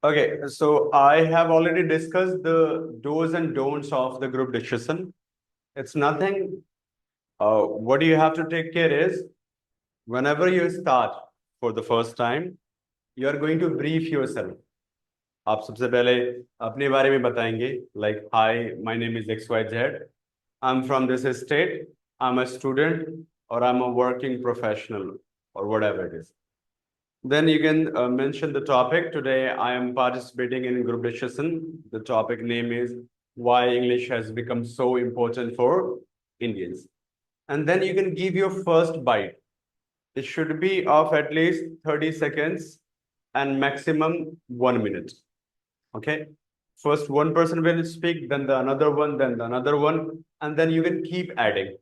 Okay, so I have already discussed the do's and don'ts of the group discussion. It's nothing. What you have to take care is whenever you start for the first time, you are going to brief yourself. आप सबसे पहले अपने बारे में बताएंगे like hi, my name is XYZ. I'm from this state. I'm a student or I'm a working professional or whatever it is. Then you can mention the topic. Today I am participating in group discussion. The topic name is why English has become so important for Indians. And then you can give your first bite. It should be of at least 30 seconds and maximum 1 minute. Okay. First one person will speak, then the another one, then the another one, and then you can keep adding.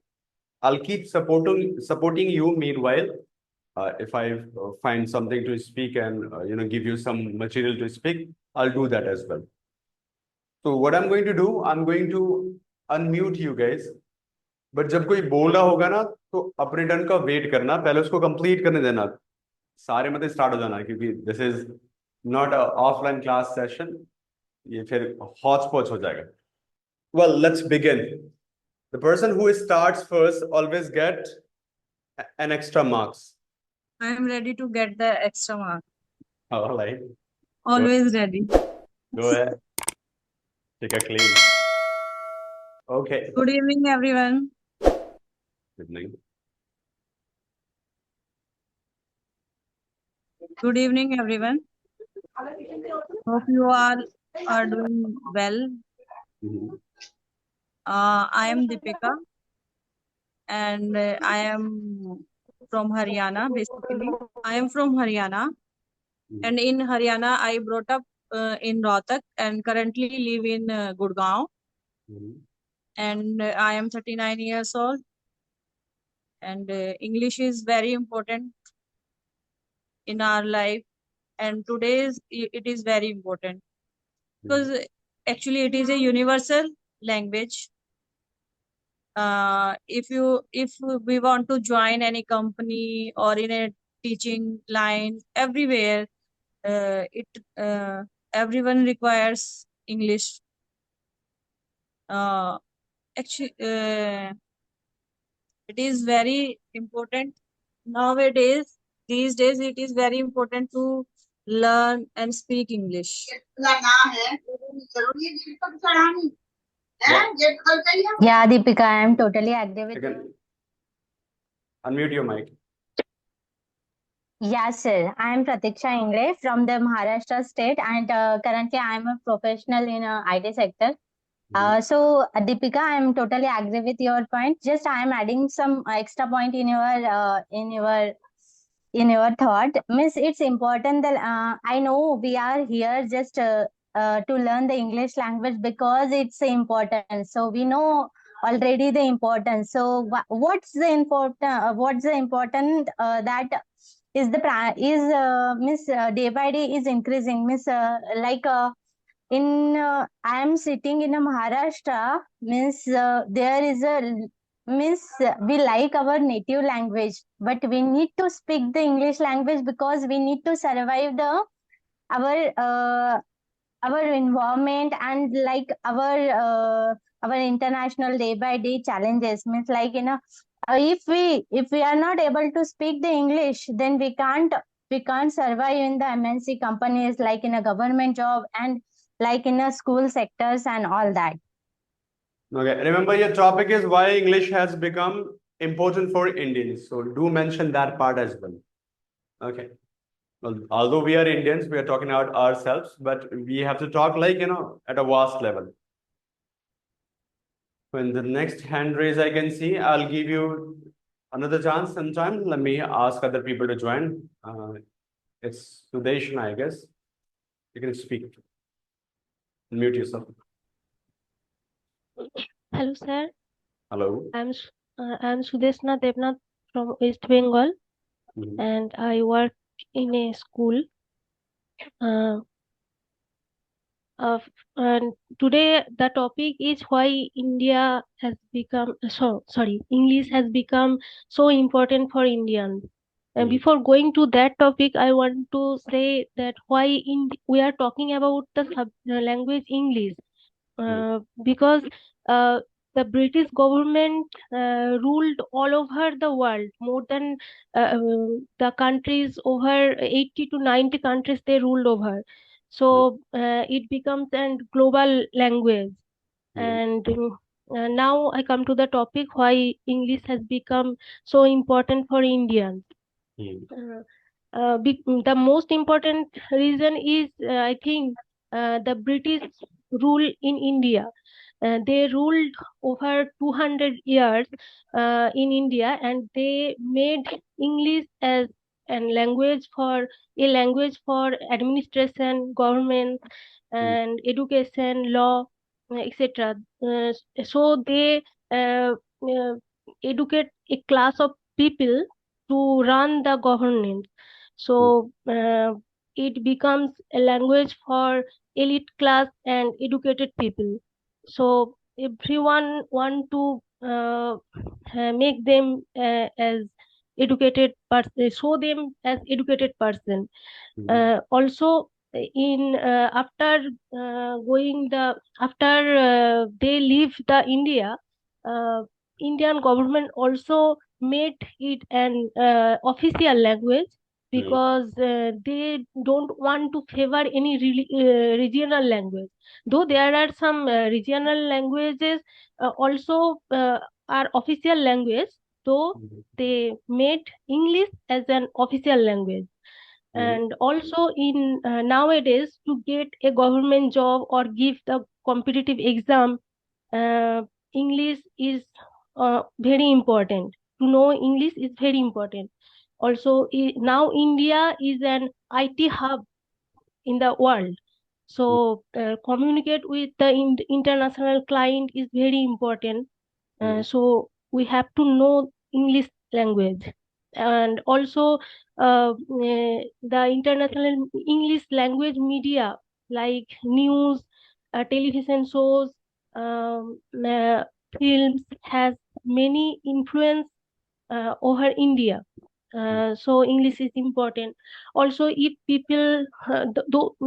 I'll keep supporting you meanwhile. If I find something to speak and give you some material to speak, I'll do that as well. So what I'm going to do, I'm going to unmute you guys. But जब कोई बोल रहा होगा ना तो अपने turn का wait करना, पहले उसको कंप्लीट करने देना, सारे मतलब स्टार्ट हो जाना, क्योंकि this is not a offline class session, ये फिर हॉच पॉच हो जाएगा. Well, let's begin. The person who starts first always get an extra marks. I am ready to get the extra mark. All right. Always ready. Go ahead. Take a claim. Okay. Good evening, everyone. Good evening. Good evening, everyone. Hope you all are doing well. Mhm. I am Deepika, and I am from Haryana, basically. I am from Haryana, and in Haryana, I brought up in Rohtak and currently live in Gurgaon. And I am 39 years old. And English is very important in our life. And today's it is very important because actually it is a universal language. If we want to join any company or in a teaching line, everywhere it everyone requires English. Actually, it is very important nowadays. These days, it is very important to learn and speak English. Yeah, Deepika, I am totally agree with you. Again, unmute your mic. Yes, sir. I am Pratiksha Ingle from the Maharashtra state, and currently I am a professional in IT sector. So, Deepika, I am totally agree with your point. Just I am adding some extra point in your thought. Miss, it's important that I know we are here just to learn the English language because it's important. So we know already the importance. So what's the important? What's the important that is Miss day by day is increasing. Miss I am sitting in a Maharashtra. Means there is a means we like our native language, but we need to speak the English language because we need to survive our uh, our environment and like our international day by day challenges. Means like if we are not able to speak the English, then we can't survive in the MNC companies, like in a government job and like in a school sectors and all that. Okay, remember your topic is why English has become important for Indians. So do mention that part as well. Okay. Well, although we are Indians, we are talking about ourselves, but we have to talk like, at a vast level. When the next hand raise I can see, I'll give you another chance sometime. Let me ask other people to join. It's Sudeshna, I guess. You can speak. Mute yourself. Hello, sir. Hello. I'm Sudeshna Devnath from West Bengal, and I work in a school. And today the topic is why India has become English has become so important for Indians. And before going to that topic, I want to say that why we are talking about the language English, because uh, the British government ruled all over the world, more than the countries, over 80 to 90 countries they ruled over. So it becomes a global language. And now I come to the topic why English has become so important for Indians. The most important reason is, I think, the British rule in India. They ruled over 200 years in India, and they made English as a language for administration, government, and education, law, etc. So they educate a class of people to run the government. So it becomes a language for elite class and educated people. So everyone want to make them as educated person, show them as educated person. Also, in after they leave the India, uh, Indian government also made it an official language, because they don't want to favor any regional language. Though there are some regional languages also are official language, though they made English as an official language. And also in nowadays, to get a government job or give the competitive exam, uh, English is very important. To know English is very important. Also, now India is an IT hub in the world. So communicate with the international client is very important. So we have to know English language. And also the international English language media, like news, television shows, uh, films, has many influence over India. So English is important. Also, if people,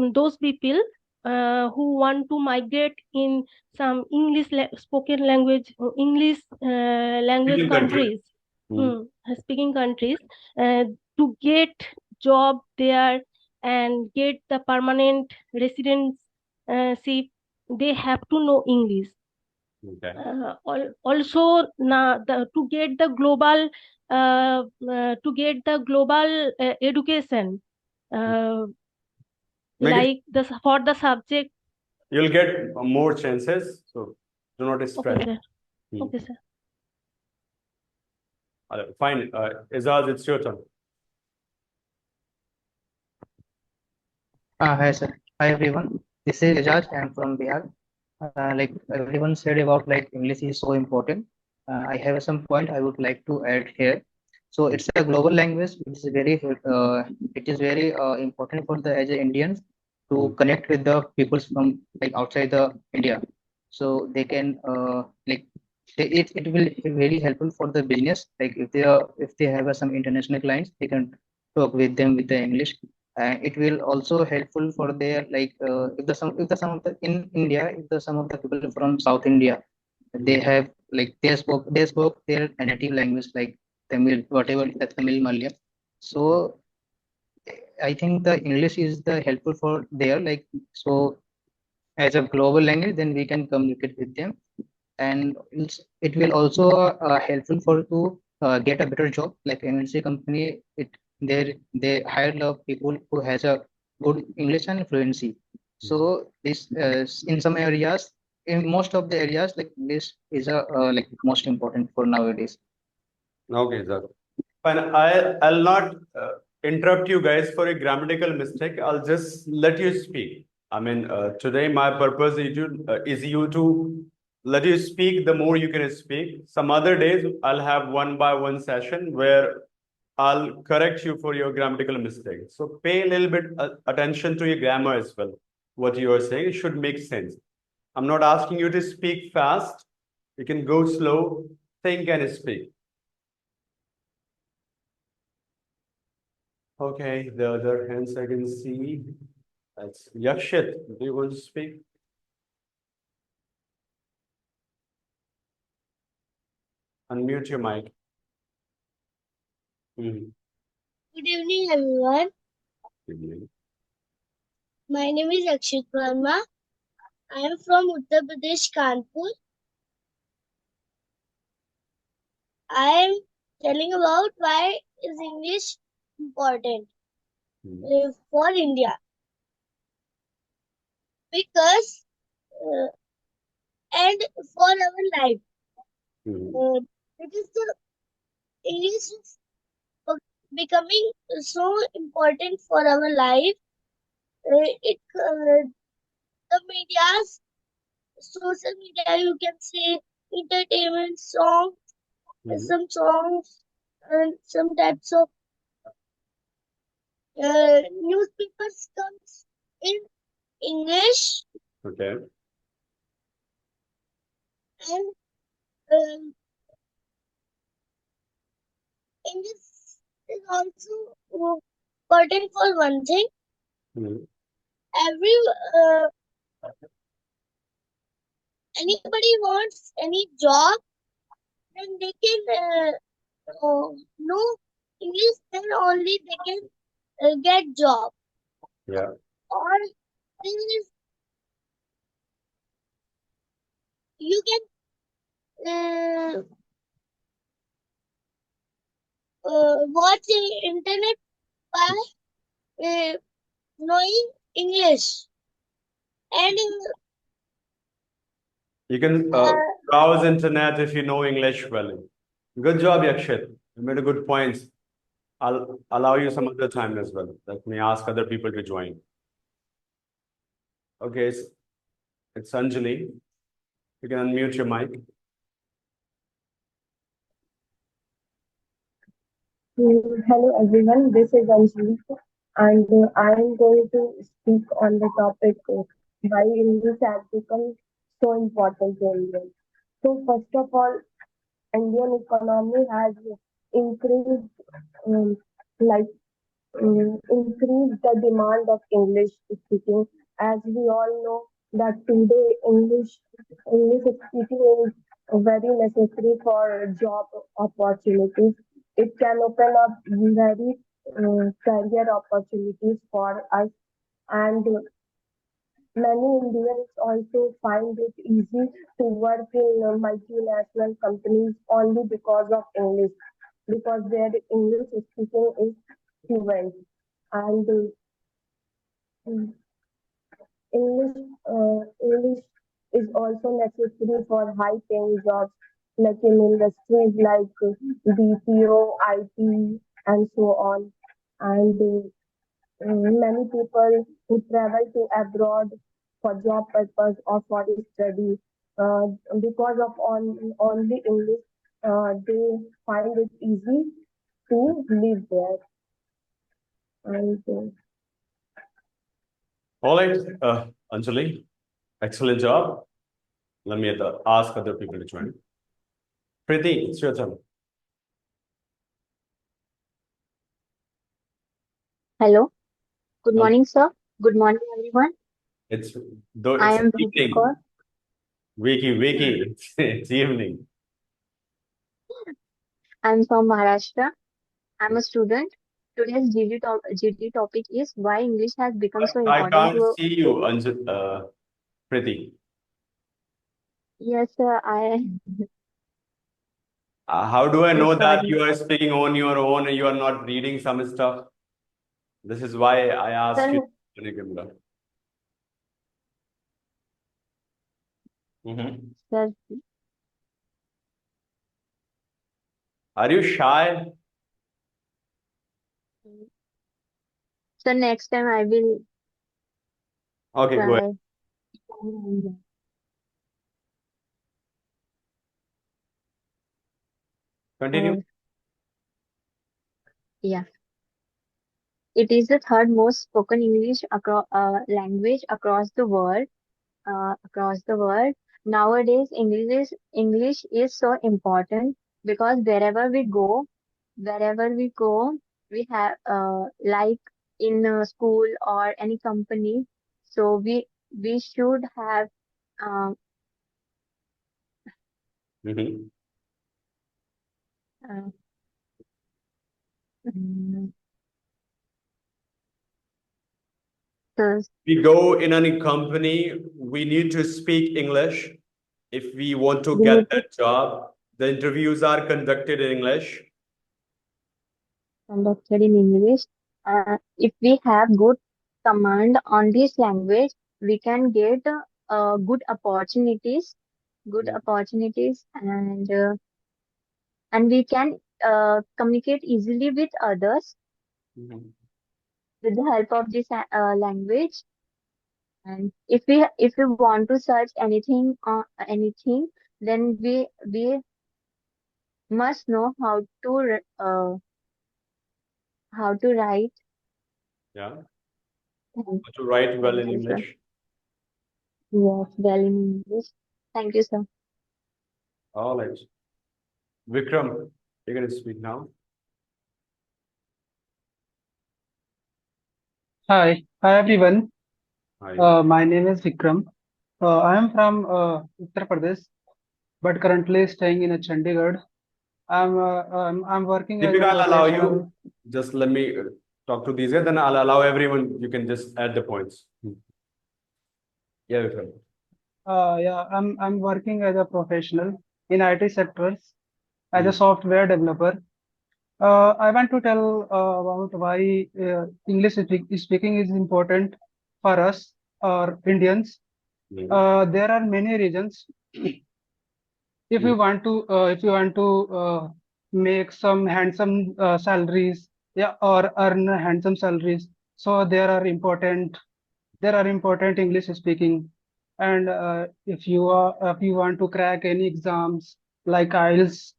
those people who want to migrate in some English spoken language, English language Speaking countries, speaking countries, to get job there and get the permanent residency, they have to know English. Okay. Also, to get the global education, Make like for the subject. you'll get more chances, so do not stress. Okay, sir. Hmm. Okay, sir. Fine. Izaz, it's your turn. Hi, sir. Hi, everyone. This is Ejaz. I'm from Bihar. Like everyone said about like English is so important. I have some point I would like to add here. So it's a global language. It is very important for the as a Indians to connect with the peoples from like outside the India. So they can it will be very helpful for the business. Like if they have some international clients, they can talk with them with the English. It will also helpful for their if the some of the in India, if the some of the people from South India, they have like they spoke their native language like Tamil, whatever the Tamil Malayalam. So I think the English is the helpful for there, like so as a global language, then we can communicate with them, and it will also helpful for to get a better job. Like MNC company, they hire a lot of people who has a good English and fluency. So this in some areas, in most of the areas, like this is a like most important for nowadays. Okay, sir. Fine. I'll not interrupt you guys for a grammatical mistake. I'll just let you speak. I mean, today my purpose is you to let you speak. The more you can speak. Some other days I'll have one by one session where I'll correct you for your grammatical mistake. So pay a little bit attention to your grammar as well. What you are saying should make sense. I'm not asking you to speak fast. You can go slow, think and speak. Okay, the other hands I can see. That's Yakshit. Do you want to speak? Unmute your mic. Mhm. Good evening, everyone. Evening. My name is Akshit Verma. I am from Uttar Pradesh, Kanpur. I am telling about why is English important for India. Because and for our life, it is the English is becoming so important for our life. The media's social media, you can say entertainment, some songs, and some types of newspapers comes in English, Okay. and um English is also important for one thing. Every anybody wants any job, then they can know English. Then only they can get job. Yeah. Or there is you can watch internet by knowing English. And You can browse internet if you know English well. Good job, Yakshit. You made a good points. I'll allow you some other time as well. Let me ask other people to join. Okay, it's Anjali. You can unmute your mic. Hello everyone, this is Anjali and I am going to speak on the topic why English has become so important to Indians. So first of all, Indian economy has increased um, like increased the demand of English speaking. As we all know that today English speaking is very necessary for job opportunities. It can open up very career opportunities for us, and many Indians also find it easy to work in multinational companies only because of English, because their English speaking is fluent. And English is also necessary for high-paying jobs, like in industries like BPO, IT, and so on. And many people who travel to abroad for job purpose or for study, uh, because of only English, they find it easy to live there. And All right, Anjali, excellent job. Let me ask other people to join. Preeti, it's your turn. Hello. Good morning, sir. Good morning, everyone. It's though I it's am Preeti evening. Kaur. Wiki, it's evening. I'm from Maharashtra. I'm a student. Today's GD topic is why English has become so I important can't to. see you, Preeti. Yes, sir. How do I So know that sorry. you are speaking on your own and you are not reading some stuff? This is why I asked you. Sir, Mhm. sir, Are you shy? so next time I will Okay, go ahead. try. Continue. Yeah. It is the third most spoken English language across the world. Across the world. Nowadays, English is so important because wherever we go, we have like in a school or any company. So we should have um, Mhm. uh, mm, so We go in any company, we need to speak English if we want to we get need to that job. The interviews are conducted in English. conducted in English. If we have good command on this language, we can get good opportunities, Mm. and we can communicate easily with others Mhm. with the help of this language. And if we want to search anything, then we must know how to write. Yeah, Thank, to write well thank in you, sir. English. Yes, well in English. Thank you, sir. All right. Vikram, you're going to speak now. Hi everyone. Hi. My name is Vikram. I am from Uttar Pradesh, but currently staying in Chandigarh. I'm working as a Deepika, I'll allow professional. you. Just let me talk to these guys, then I'll allow everyone. You can just add the points. Yeah, Vikram. Yeah, I'm working as a professional in IT sectors as a Mm. software developer. I want to tell about why speaking is important for us or Indians. Mm. There are many reasons. If you want to make some handsome salaries, yeah, or earn handsome salaries, so there are important English speaking. And if you want to crack any exams like IELTS,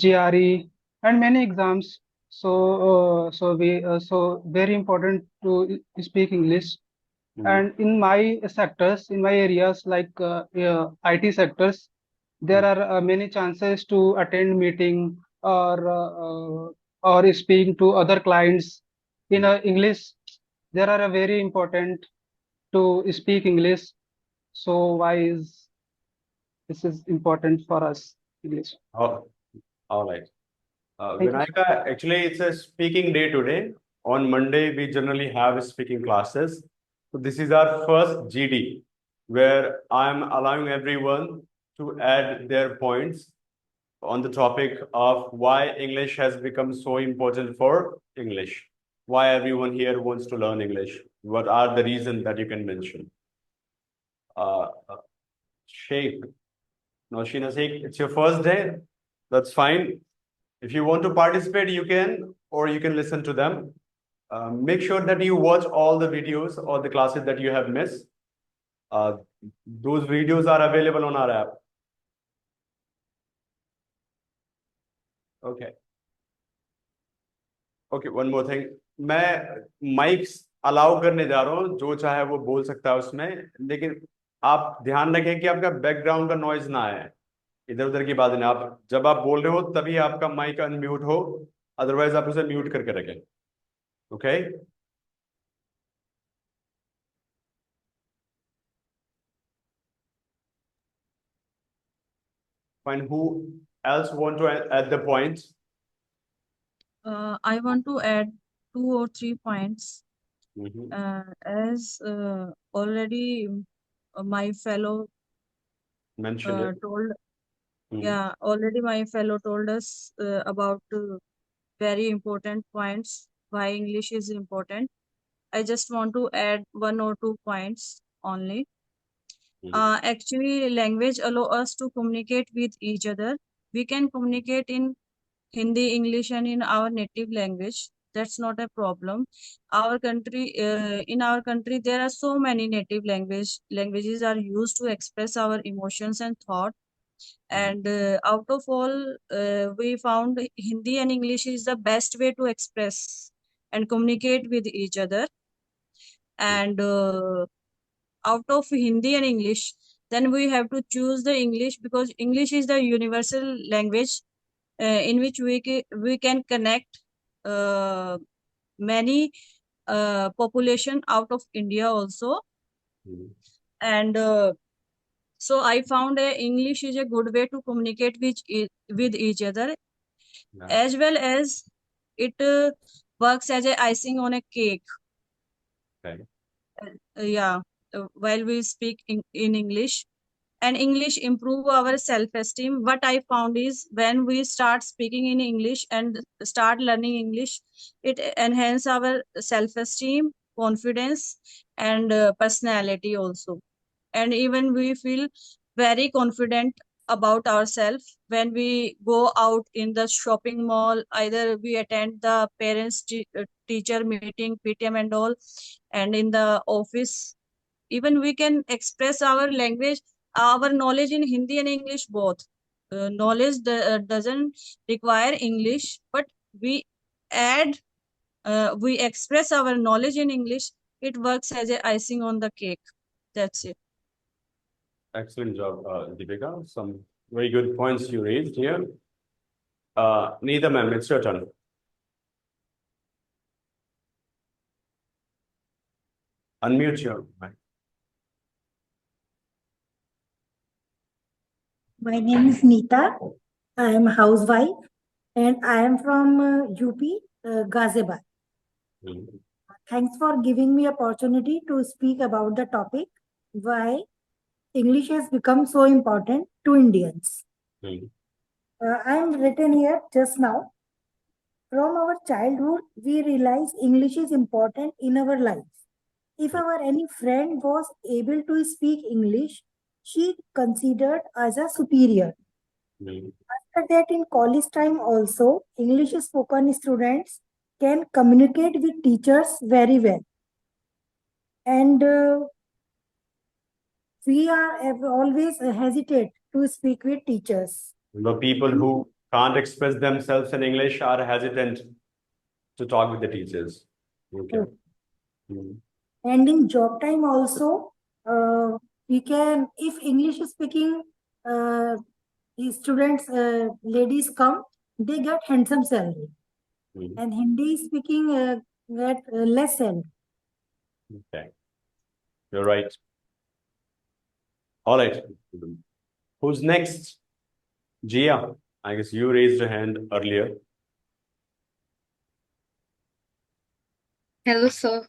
GRE, and many exams, so very important to speak English. Mm. And in my sectors, in my areas like IT sectors, there Mm. are many chances to attend meeting or speaking to other clients in Mm. English. There are very important to speak English. So why is this is important for us, English? Oh, all right. Thank you. Vinayaka, actually, it's a speaking day today. On Monday, we generally have speaking classes. So this is our first GD, where I'm allowing everyone to add their points on the topic of why English has become so important for English. Why everyone here wants to learn English. What are the reasons that you can mention? Uh, uh, Sheikh, Noshina Sheikh, it's your first day. That's fine. If you want to participate, you can, or you can listen to them. Make sure that you watch all the videos or the classes that you have missed. Uh, those videos are available on our app. Okay. Okay one more thing मैं mics allow करने जा रहा हूँ जो चाहे वो बोल सकता है उसमें लेकिन आप ध्यान रखें कि आपका बैकग्राउंड का नॉइज ना आए इधर उधर की बात नहीं आप जब आप बोल रहे हो तभी आपका माइक अनम्यूट हो अदरवाइज आप उसे म्यूट करके रखें okay fine who else want to add the points I want to add 2 or 3 points. Mhm. As already my fellow mention it told, Mhm. yeah, already my fellow told us about very important points why English is important. I just want to add 1 or 2 points only. Mhm. Actually, language allow us to communicate with each other. We can communicate in Hindi, English, and in our native language. That's not a problem. In our country, there are so many native languages are used to express our emotions and thought. And out of all, we found Hindi and English is the best way to express and communicate with each other. And out of Hindi and English, then we have to choose the English because English is the universal language in which we can connect many population out of India also. And so I found English is a good way to communicate with each other, as well as it works as a icing on a cake. Okay. Yeah, while we speak in English. And English improve our self-esteem. What I found is when we start speaking in English and start learning English, it enhance our self-esteem, confidence, and personality also. And even we feel very confident about ourselves when we go out in the shopping mall, either we attend the parents teacher meeting, PTM and all, and in the office. Even we can express our language, our knowledge in Hindi and English both. Knowledge doesn't require English, but we add, we express our knowledge in English. It works as a icing on the cake. That's it. Excellent job, Deepika. Some very good points you raised here. Neither, ma'am, it's your turn. Unmute your mic. My name is Neeta. I am a housewife and I am from UP, Ghaziabad. Thanks for giving me opportunity to speak about the topic why English has become so important to Indians. I am written here just now. From our childhood, we realize English is important in our lives. If our any friend was able to speak English, she considered as a superior. After that, in college time also, English spoken students can communicate with teachers very well. And we have always hesitate to speak with teachers. The people who can't express themselves in English are hesitant to talk with the teachers. Okay. And in job time also, we can, if English speaking students, ladies come, they get handsome salary. And Hindi speaking get less salary. Okay. You're right. All right. Who's next? Jia, I guess you raised your hand earlier. Hello, sir.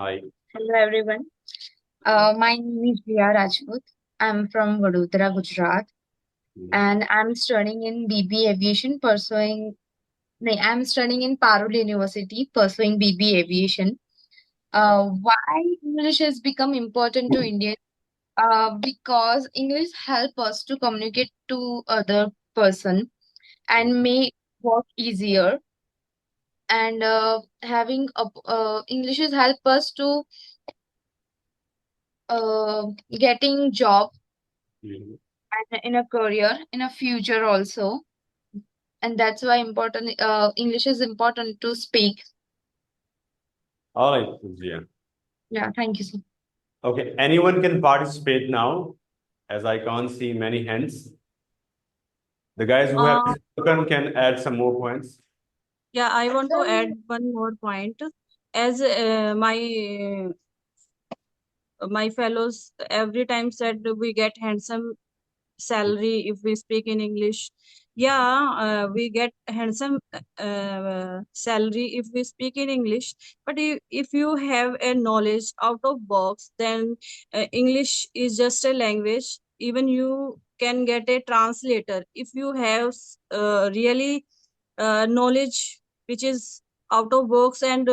Hi. Hello, everyone. My name is Jia Rajput. I'm from Vadodara, Gujarat, and I'm studying in BB Aviation, I'm studying in Parul University, pursuing BB Aviation. Why English has become important to Indians? Because English help us to communicate to other person and make work easier. And having English has help us to getting job and in a career in a future also, and that's why important English is important to speak. All right, Jia. Yeah, thank you, sir. Okay, anyone can participate now, as I can't see many hands. The guys who have spoken can add some more points. Yeah, I want to add one more point. As my fellows every time said we get handsome salary if we speak in English. Yeah, we get handsome salary if we speak in English. But if you have a knowledge out of box, then English is just a language. Even you can get a translator if you have really knowledge which is out of box, and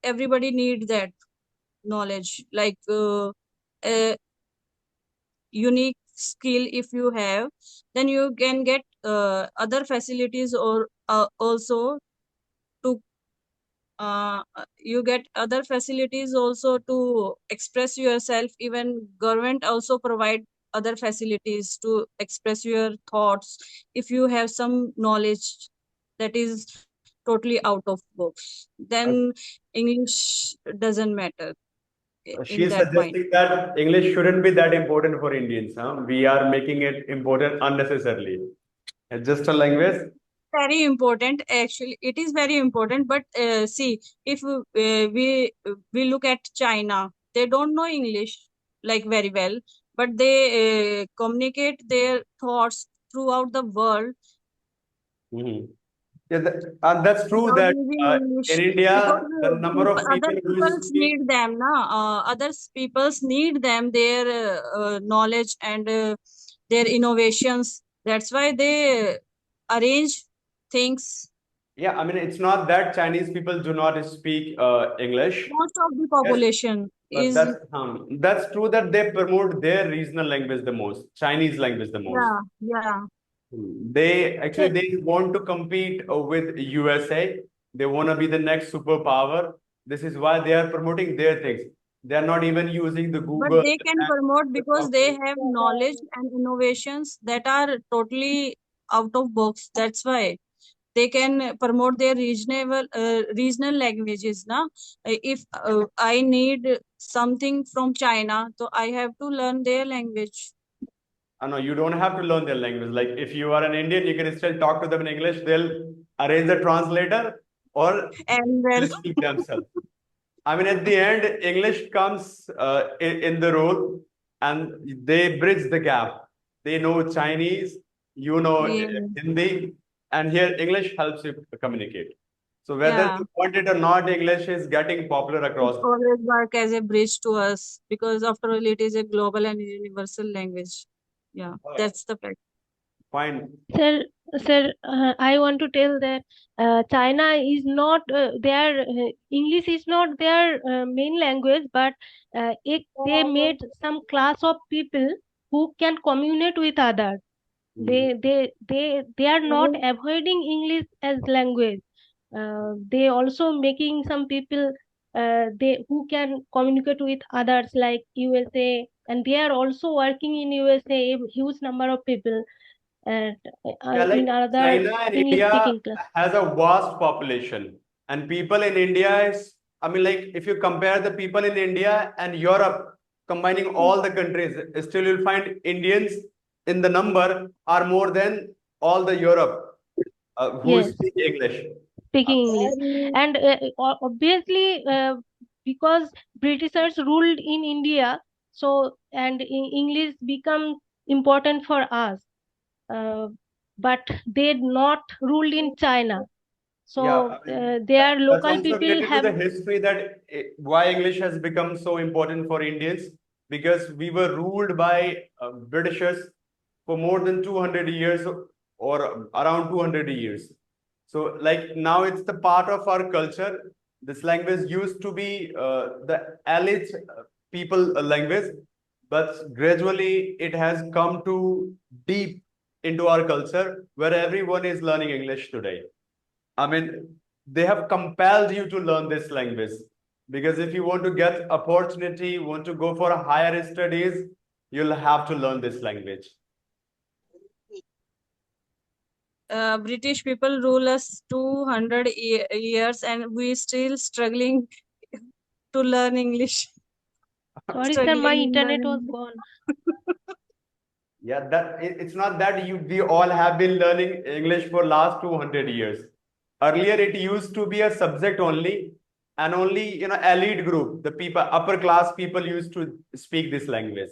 everybody need that knowledge, like a unique skill. If you have, then you can get other facilities, or also to you get other facilities also to express yourself. Even government also provide other facilities to express your thoughts if you have some knowledge that is totally out of books. Then English doesn't matter in She's that point. suggesting that English shouldn't be that important for Indians. Huh? We are making it important unnecessarily. It's just a language. very important. Actually, it is very important. But see, if we look at China, they don't know English like very well, but they communicate their thoughts throughout the world Yeah, and that's true without that using English, in India, because the number of other people who peoples speak. need them, na. Others peoples need them, their knowledge and their innovations. That's why they arrange things. Yeah, I mean, it's not that Chinese people do not speak English. Most of the Yes, population but is, that's true that they promote their regional language the most, Chinese language the most. yeah. They want to compete with USA. They want to be the next superpower. This is why they are promoting their things. They are not even using the But Google they can and promote the because they have knowledge and innovations that are totally out of box. That's why they can promote their regional languages. Na, if I need something from China, so I have to learn their language. No, you don't have to learn their language. Like if you are an Indian, you can still talk to them in English. They'll arrange a translator or And they'll then speak themselves. I mean, at the end, English comes in the role and they bridge the gap. They know Chinese, you know yeah, Hindi, and here English helps you communicate. So whether yeah, you want it or not, English is getting popular it across. always work as a bridge to us because after all, it is a global and universal language. Yeah, that's the fact. Fine. Sir, I want to tell that China is not their English is not their main language, but they made some class of people who can communicate with others. They are not avoiding English as language. They also making some people they who can communicate with others like USA, and they are also working in USA a huge number of people and Yeah, like in other China and English India speaking class. has a vast population, and people in India is, I mean, like if you compare the people in India and Europe, combining all the countries, still you'll find Indians in the number are more than all the Europe who Yes, speak English. speaking English, and obviously because Britishers ruled in India, so and English become important for us, but they not ruled in China. Yeah, So I mean, their that's local also people related to have the history that why English has become so important for Indians because we were ruled by Britishers for more than 200 years or around 200 years. So, like now it's the part of our culture. This language used to be the elite people language, but gradually it has come to deep into our culture where everyone is learning English today. I mean, they have compelled you to learn this language because if you want to get opportunity, want to go for higher studies, you'll have to learn this language. British people rule us 200 years and we still struggling to learn English. sorry sir, Struggling my in internet was learning. gone. Yeah, it's not that we all have been learning English for last 200 years. Earlier, it used to be a subject only, and only elite group, the people, upper class people used to speak this language.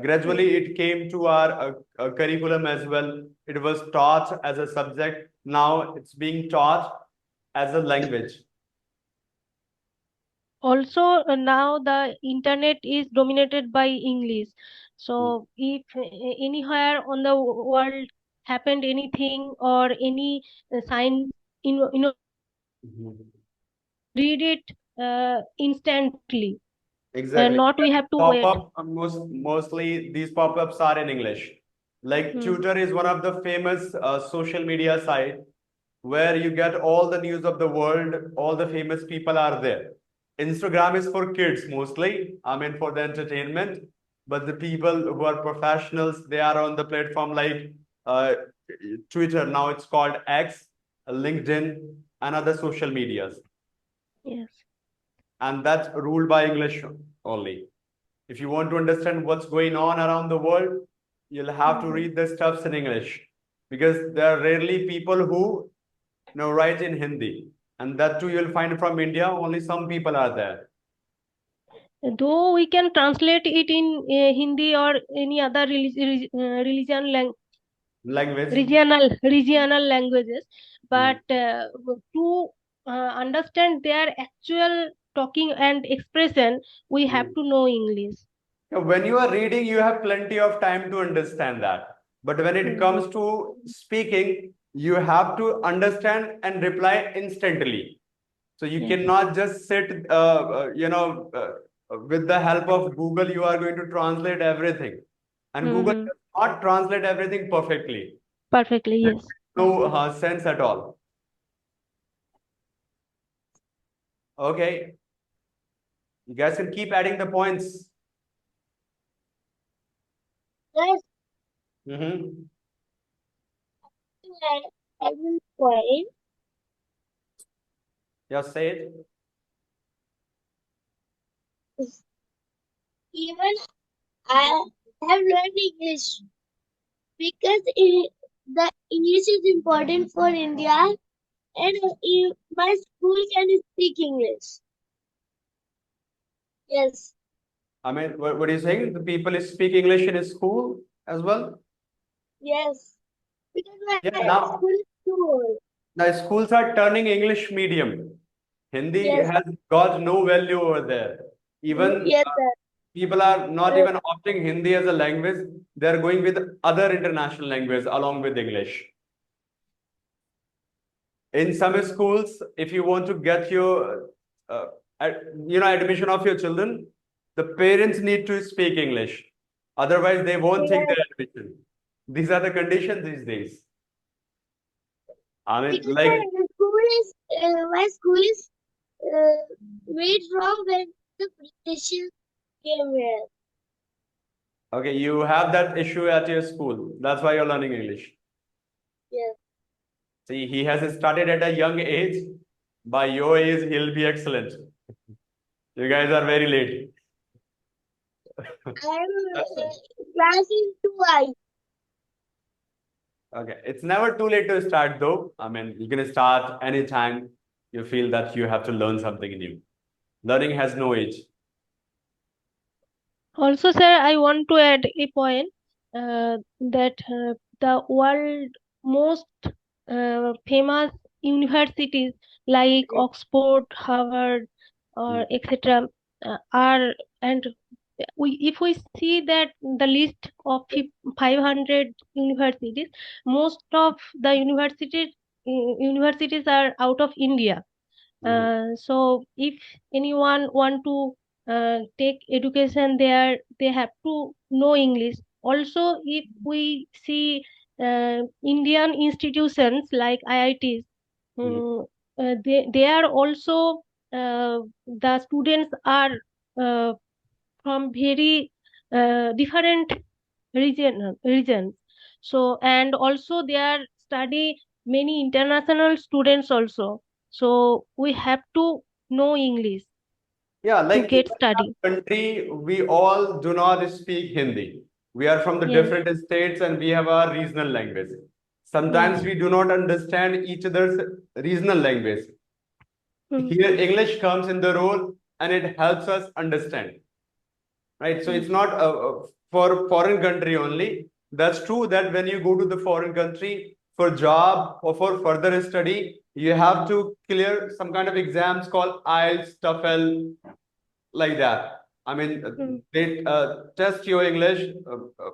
Gradually, it came to our curriculum as well. It was taught as a subject. Now it's being taught as a language. Also now the internet is dominated by English, so if anywhere on the world happened anything or any sign read it instantly, Exactly. not we have to wait. Pop-up, mostly these pop-ups are in English. Like Twitter is one of the famous social media site where you get all the news of the world, all the famous people are there. Instagram is for kids mostly, I mean for the entertainment, but the people who are professionals, they are on the platform like Twitter, now it's called X, LinkedIn, and other social medias. Yes. And that's ruled by English only. If you want to understand what's going on around the world, you'll have to read the stuffs in English. because there are rarely people who write in Hindi, and that too you'll find from India. Only some people are there. Though we can translate it in Hindi or any other Language. regional languages, but to understand their actual talking and expression, we have to know English. When you are reading, you have plenty of time to understand that. But when it comes to speaking, you have to understand and reply instantly. So you cannot just sit, with the help of Google, you are going to translate everything. And Google does not translate everything perfectly. Perfectly, yes. No sense at all. Okay. You guys can keep adding the points. Guys, Mm-hmm. I will point. Just say it. Even I have learned English because the English is important for India, and my school can speak English. Yes. I mean, what are you saying? The people speak English in school as well? Yes. Because my Now, school is too old. the schools are turning English medium. Hindi Yes. has got no value over there. Even Yes, sir. people are not even opting Hindi as a language. They are going with other international language along with English. In some schools, if you want to get your, admission of your children, the parents need to speak English. Otherwise, they won't take their admission. These are the conditions these days. I mean, Because like, my school is made from when the British came here. okay, you have that issue at your school. That's why you're learning English. Yes. See, he has started at a young age. By your age, he'll be excellent. You guys are very late. I'm class in 2I. Okay, it's never too late to start though. I mean, you can start anytime you feel that you have to learn something new. Learning has no age. Also, sir, I want to add a point that the world most famous universities like Oxford, Harvard, or etc. Are, and if we see that the list of 500 universities, most of the universities are out of India. So if anyone want to take education there, they have to know English. Also, if we see Indian institutions like IITs, they are also the students are uh, from very different regions. So, and also they are study many international students also. So we have to know English Yeah, to like get even in study. our country, we all do not speak Hindi. We are from the Yes. different states and we have our regional language. Sometimes Yes. we do not understand each other's regional language. Here, English comes in the role and it helps us understand. Right? So it's not for foreign country only. That's true that when you go to the foreign country for job or for further study, you have to clear some kind of exams called IELTS, TOEFL, like that. I mean, they test your English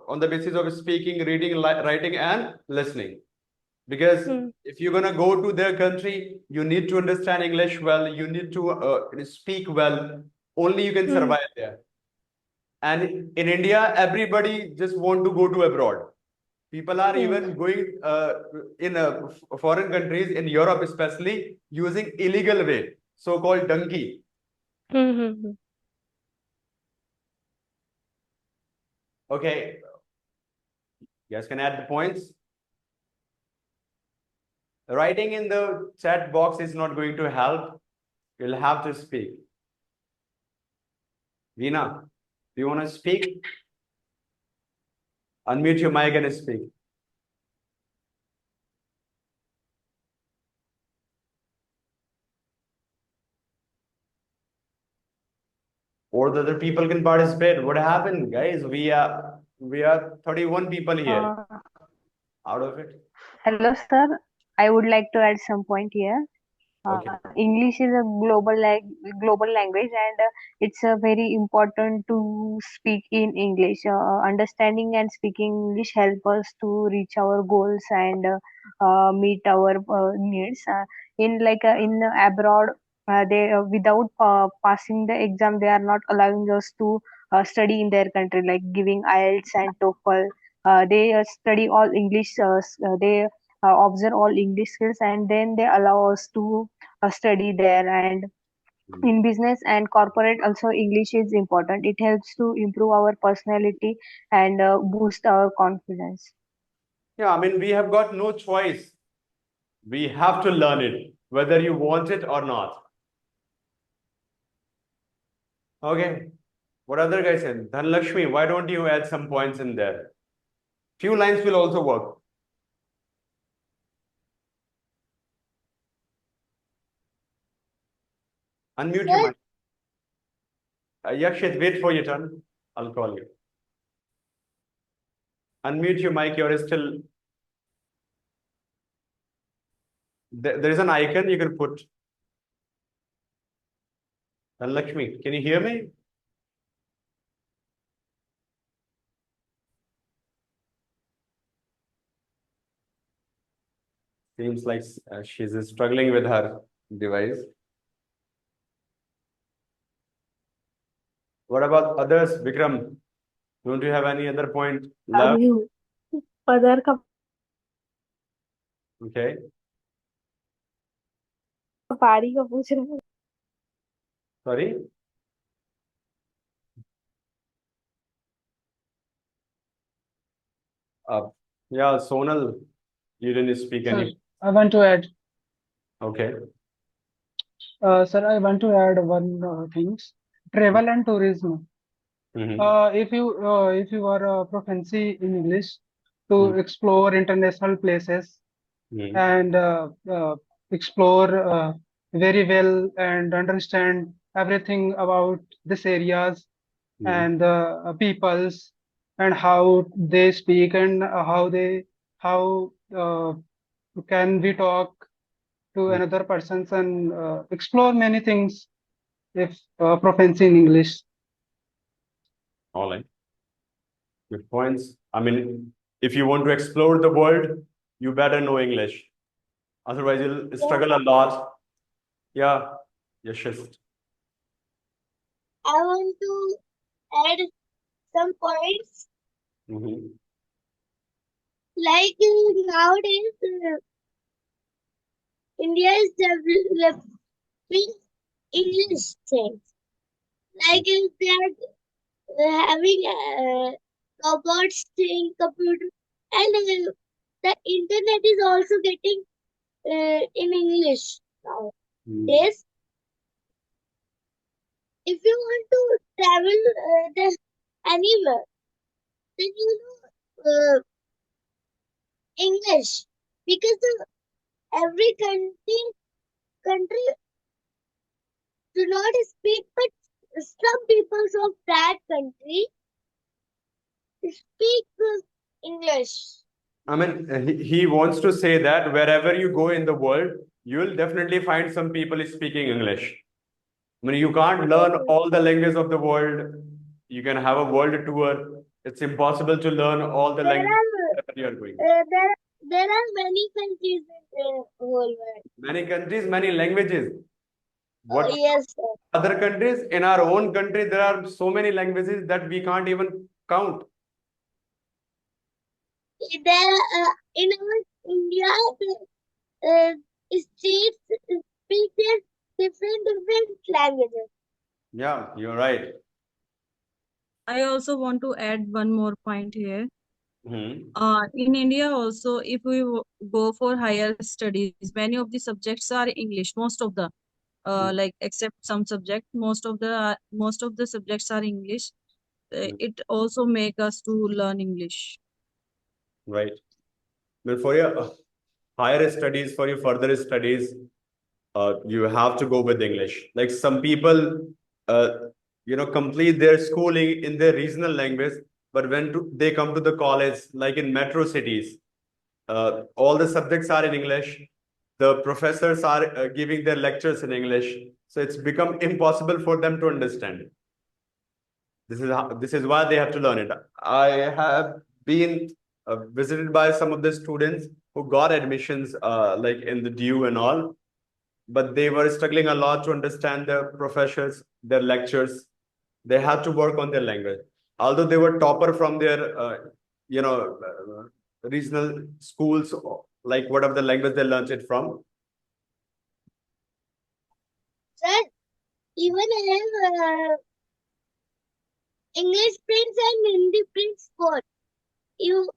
on the basis of speaking, reading, writing, and listening. Because if you're gonna go to their country, you need to understand English well. You need to speak well. Only you can survive there. And in India, everybody just want to go to abroad. People are even going in foreign countries, in Europe especially, using illegal way, so-called donkey. Okay, you guys can add the points. Writing in the chat box is not going to help. You'll have to speak. Veena, do you want to speak? Unmute your mic and speak. or the other people can participate. What happened, guys? We are 31 people here out of it. Hello, sir. I would like to add some point here. Okay. English is a global language, and it's very important to speak in English. Understanding and speaking English help us to reach our goals and meet our needs. In abroad, they without passing the exam, they are not allowing us to study in their country, like giving IELTS and TOEFL. They study all English. They observe all English skills, and then they allow us to study there. And in business and corporate also, English is important. It helps to improve our personality and boost our confidence. Yeah, I mean, we have got no choice. We have to learn it, whether you want it or not. Okay. What other guy said? Dhanlakshmi, why don't you add some points in there? Few lines will also work. Unmute your mic. Yakshit, wait for your turn. I'll call you. Unmute your mic. You're still. There is an icon you can put. Lakshmi, can you hear me? Seems like she's struggling with her device. What about others, Vikram? Don't you have any other point left? Other Okay. पारी का पूछ रहे हैं Sorry? Yeah, Sonal, you didn't speak Sir, any. I want to add. Okay. Sir, I want to add one things. Travel and tourism. If you are a proficiency in English, to explore international places and explore very well and understand everything about these areas and peoples and how they speak and how can we talk to another persons and explore many things if proficiency in English. All right. Good points. I mean, if you want to explore the world, you better know English. Otherwise, you'll struggle a lot. Yeah, Yashist. I want to add some points. Like nowadays, India is developing English things. Like they are having robots thing, computer, and the internet is also getting in English now. Yes. If you want to travel anywhere, then you know English, because every country do not speak, but some peoples of that country speak English. I mean, he wants to say that wherever you go in the world, you will definitely find some people speaking English. I mean, you can't learn all the languages of the world. You can have a world tour. It's impossible to learn all the languages that you are going. There are many countries in the whole world. Many countries, many languages. What Yes, sir. other countries? In our own country, there are so many languages that we can't even count. There, in our India, states speak their different languages. Yeah, you're right. I also want to add one more point here. Hmm. In India also, if we go for higher studies, many of the subjects are English. Most of the, like except some subject, most of the subjects are English. It also make us to learn English. Right. But for your higher studies, for your further studies, you have to go with English. Like some people, complete their schooling in their regional language, but when they come to the college, like in metro cities, all the subjects are in English. The professors are giving their lectures in English, so it's become impossible for them to understand. This is why they have to learn it. I have been visited by some of the students who got admissions like in the due and all, but they were struggling a lot to understand their professors, their lectures. They had to work on their language. Although they were topper from their regional schools, like whatever the language they learned it from. Sir, even I have English prints and Hindi prints both. These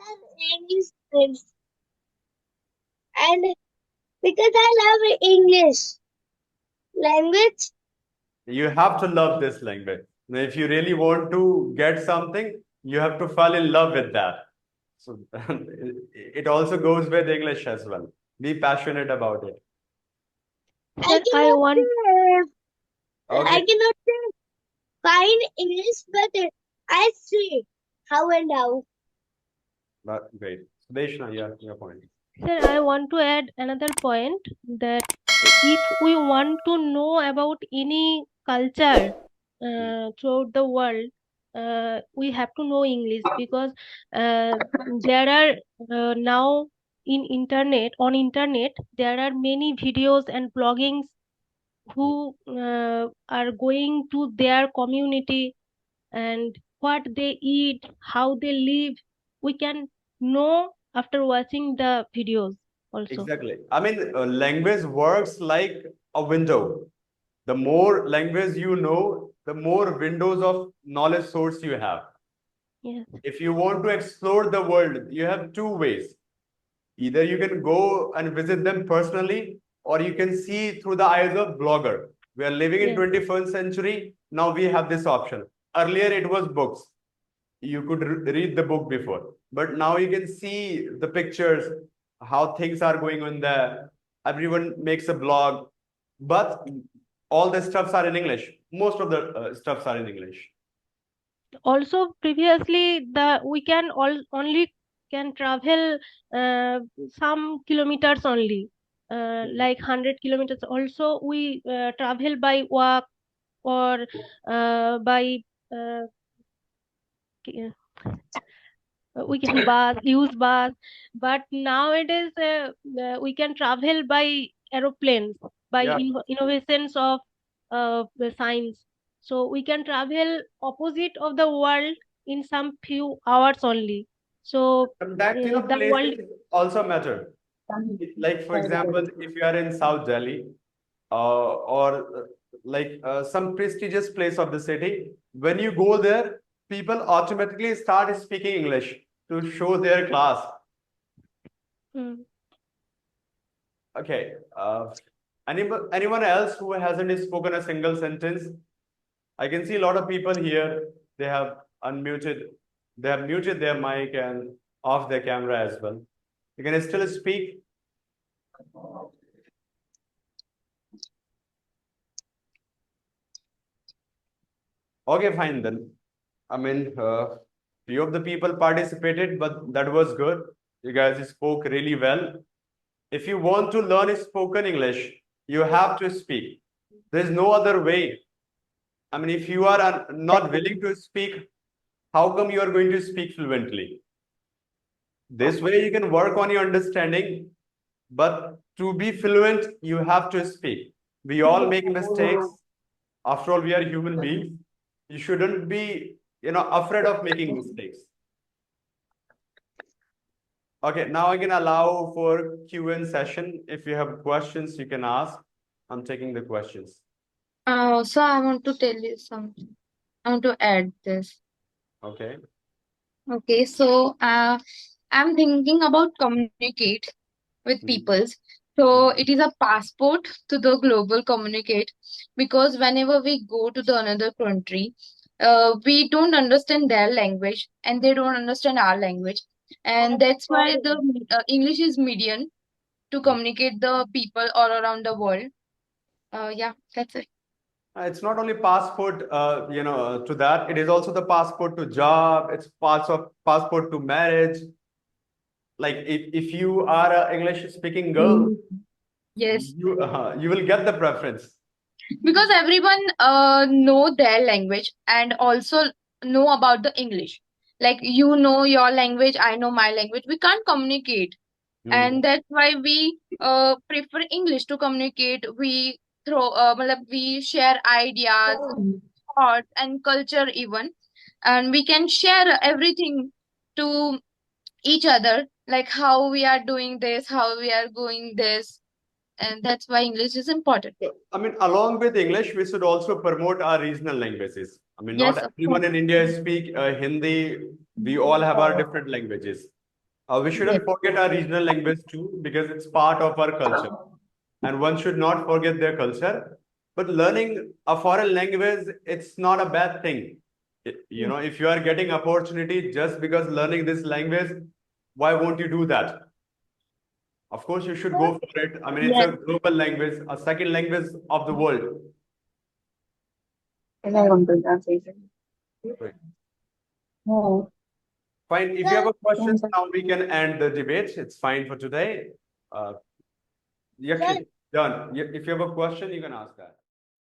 are English prints. And because I love English language, You have to love this language. Now, if you really want to get something, you have to fall in love with that. So it also goes with English as well. Be passionate about it. Sir, I want. I Okay. cannot say fine English, but I say how and how. Great. Sudeshna, your point. Sir, I want to add another point that if we want to know about any culture throughout the world, we have to know English because there are now on internet there are many videos and bloggings who are going to their community and what they eat, how they live. We can know after watching the videos also. Exactly. I mean, language works like a window. The more language you know, the more windows of knowledge source you have. Yes. If you want to explore the world, you have two ways. Either you can go and visit them personally, or you can see through the eyes of blogger. We are living in Yes. 21st century. Now we have this option. Earlier it was books. You could read the book before, but now you can see the pictures, how things are going on there. Everyone makes a blog, but all the stuffs are in English. Most of the stuffs are in English. Also, previously we can only can travel some kilometers only, like 100 kilometers. Also, we travel by walk or by ki- we can use bus, but nowadays we can travel by aeroplanes by Yeah. innovations of the science. So we can travel opposite of the world in some few hours only. So Sometimes, the world. places also matter. Like, for example, if you are in South Delhi, or like some prestigious place of the city, when you go there, people automatically start speaking English to show their class. Mm. Okay. Anyone else who hasn't spoken a single sentence? I can see a lot of people here. They have unmuted. They have muted their mic and off their camera as well. You can still speak. Okay, fine then. I mean, few of the people participated, but that was good. You guys spoke really well. If you want to learn spoken English, you have to speak. There's no other way. I mean, if you are not willing to speak, how come you are going to speak fluently? This way you can work on your understanding, but to be fluent, you have to speak. We all make mistakes. After all, we are human beings. You shouldn't be, afraid of making mistakes. Okay, now I can allow for Q&A session. If you have questions, you can ask. I'm taking the questions. So I want to tell you something. I want to add this. Okay. Okay, so I'm thinking about communicate with peoples. So it is a passport to the global communicate, because whenever we go to the another country, we don't understand their language and they don't understand our language, and that's why the English is medium to communicate the people all around the world. Yeah, that's it. It's not only passport, to that. It is also the passport to job. It's parts of passport to marriage. Like if you are an English speaking girl, Yes, you will get the preference. because everyone know their language and also know about the English. Like you know your language, I know my language. We can't communicate, and that's why we prefer English to communicate. We matlab, we share ideas, thoughts, and culture even, and we can share everything to each other, like how we are doing this, how we are going this, and that's why English is important. I mean, along with English, we should also promote our regional languages. I mean, Yes, not of everyone course. in India speak Hindi. We all have our different languages. We shouldn't forget our regional language too, because it's part of our culture. And one should not forget their culture. But learning a foreign language, it's not a bad thing. If you are getting opportunity just because learning this language, why won't you do that? Of course, you should go for it. I mean, it's a global language, a second language of the world. Right. Fine. If you have a question, now we can end the debate. It's fine for today. Yakshin, done. If you have a question, you can ask that.